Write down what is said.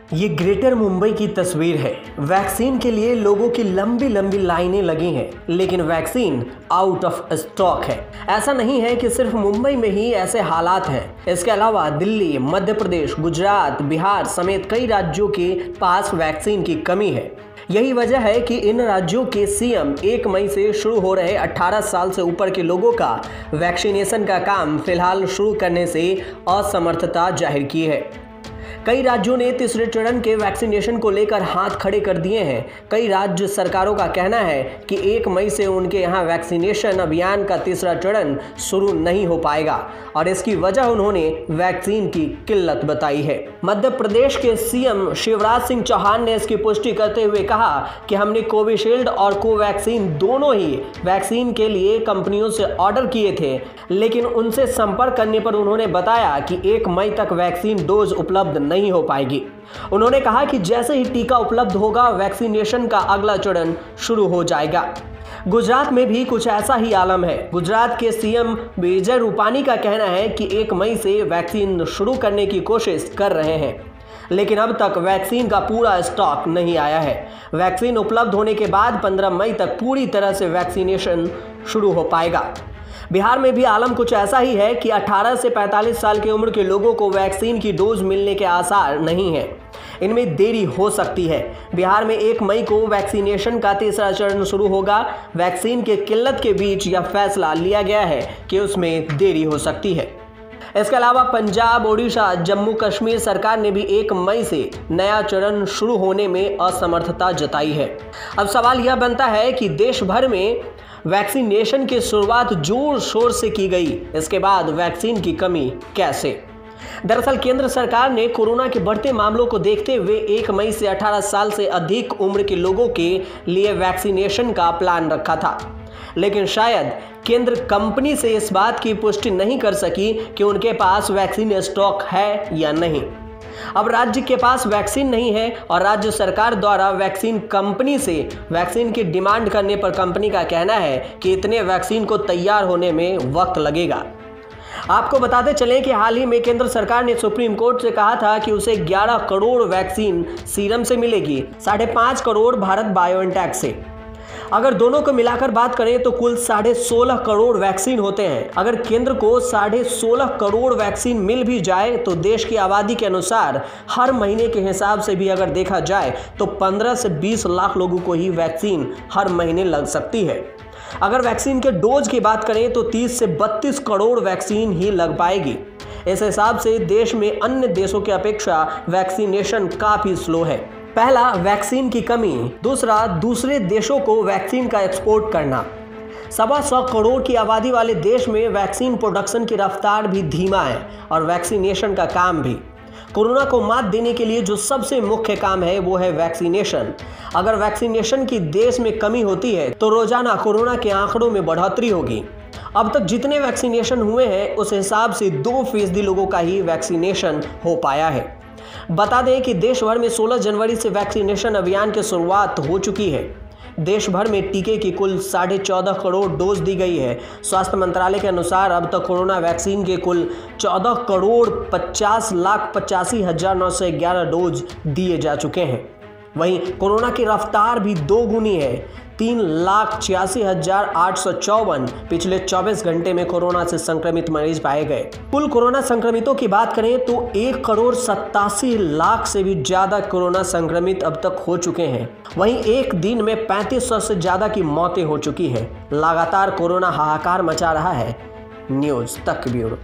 ये ग्रेटर मुंबई की तस्वीर है। वैक्सीन के लिए लोगों की लंबी लंबी लाइनें लगी हैं, लेकिन वैक्सीन आउट ऑफ स्टॉक है। ऐसा नहीं है कि सिर्फ मुंबई में ही ऐसे हालात हैं। इसके अलावा दिल्ली, मध्य प्रदेश, गुजरात, बिहार समेत कई राज्यों के पास वैक्सीन की कमी है। यही वजह है कि इन राज्यों के सीएम 1 मई से शुरू हो रहे 18 साल से ऊपर के लोगों का वैक्सीनेशन का काम फिलहाल शुरू करने से असमर्थता जाहिर की है। कई राज्यों ने तीसरे चरण के वैक्सीनेशन को लेकर हाथ खड़े कर दिए हैं। कई राज्य सरकारों का कहना है कि 1 मई से उनके यहाँ वैक्सीनेशन अभियान का तीसरा चरण शुरू नहीं हो पाएगा और इसकी वजह उन्होंने वैक्सीन की किल्लत बताई है। मध्य प्रदेश के सीएम शिवराज सिंह चौहान ने इसकी पुष्टि करते हुए कहा कि हमने कोविशील्ड और कोवैक्सीन दोनों ही वैक्सीन के लिए कंपनियों से ऑर्डर किए थे, लेकिन उनसे संपर्क करने पर उन्होंने बताया कि 1 मई तक वैक्सीन डोज उपलब्ध नहीं हो पाएगी। उन्होंने कहा कि जैसे ही टीका उपलब्ध होगा, वैक्सीनेशन का अगला चरण शुरू हो जाएगा। गुजरात में भी कुछ ऐसा ही आलम है। गुजरात के सीएम विजय रूपानी का कहना है कि 1 मई से वैक्सीन शुरू करने की कोशिश कर रहे हैं, लेकिन अब तक वैक्सीन का पूरा स्टॉक नहीं आया है। वैक्सीन उपलब्ध होने के बाद 15 मई तक पूरी तरह से वैक्सीनेशन शुरू हो पाएगा। बिहार में भी आलम कुछ ऐसा ही है कि 18 से 45 साल की उम्र के लोगों को वैक्सीन की डोज मिलने के आसार नहीं है। इनमें देरी हो सकती है। बिहार में 1 मई को वैक्सीनेशन का तीसरा चरण शुरू होगा। वैक्सीन के किल्लत के बीच यह फैसला लिया गया है कि उसमें देरी हो सकती है। इसके अलावा पंजाब, ओडिशा, जम्मू कश्मीर सरकार ने भी 1 मई से नया चरण शुरू होने में असमर्थता जताई है। अब सवाल यह बनता है कि देश भर में वैक्सीनेशन की शुरुआत जोर शोर से की गई, इसके बाद वैक्सीन की कमी कैसे? दरअसल केंद्र सरकार ने कोरोना के बढ़ते मामलों को देखते हुए 1 मई से 18 साल से अधिक उम्र के लोगों के लिए वैक्सीनेशन का प्लान रखा था, लेकिन शायद केंद्र कंपनी से इस बात की पुष्टि नहीं कर सकी कि उनके पास वैक्सीन स्टॉक है या नहीं। अब राज्य के पास वैक्सीन नहीं है और राज्य सरकार द्वारा वैक्सीन कंपनी से वैक्सीन की डिमांड करने पर कंपनी का कहना है कि इतने वैक्सीन को तैयार होने में वक्त लगेगा। आपको बताते चलें कि हाल ही में केंद्र सरकार ने सुप्रीम कोर्ट से कहा था कि उसे 11 करोड़ वैक्सीन सीरम से मिलेगी, 5.5 करोड़ भारत बायोएनटेक से। अगर दोनों को मिलाकर बात करें तो कुल 16.5 करोड़ वैक्सीन होते हैं। अगर केंद्र को 16.5 करोड़ वैक्सीन मिल भी जाए तो देश की आबादी के अनुसार हर महीने के हिसाब से भी अगर देखा जाए तो 15 से 20 लाख लोगों को ही वैक्सीन हर महीने लग सकती है। अगर वैक्सीन के डोज की बात करें तो 30 से 32 करोड़ वैक्सीन ही लग पाएगी। इस हिसाब से देश में अन्य देशों की अपेक्षा वैक्सीनेशन काफ़ी स्लो है। पहला, वैक्सीन की कमी। दूसरा, दूसरे देशों को वैक्सीन का एक्सपोर्ट करना। 125 करोड़ की आबादी वाले देश में वैक्सीन प्रोडक्शन की रफ्तार भी धीमा है और वैक्सीनेशन का काम भी। कोरोना को मात देने के लिए जो सबसे मुख्य काम है वो है वैक्सीनेशन। अगर वैक्सीनेशन की देश में कमी होती है तो रोजाना कोरोना के आंकड़ों में बढ़ोतरी होगी। अब तक जितने वैक्सीनेशन हुए हैं उस हिसाब से 2% लोगों का ही वैक्सीनेशन हो पाया है। बता दें कि देश भर में 16 जनवरी से वैक्सीनेशन अभियान की शुरुआत हो चुकी है। देश भर में टीके की कुल 14.5 करोड़ डोज दी गई है। स्वास्थ्य मंत्रालय के अनुसार अब तक कोरोना वैक्सीन के कुल 14,50,85,911 डोज दिए जा चुके हैं। वहीं कोरोना की रफ्तार भी 2 गुनी है। 3,86,854 पिछले 24 घंटे में कोरोना से संक्रमित मरीज पाए गए। कुल कोरोना संक्रमितों की बात करें तो 1,87,00,000 से भी ज्यादा कोरोना संक्रमित अब तक हो चुके हैं। वहीं एक दिन में 3500 से ज्यादा की मौतें हो चुकी हैं। लगातार कोरोना हाहाकार मचा रहा है। न्यूज़ तक ब्यूरो।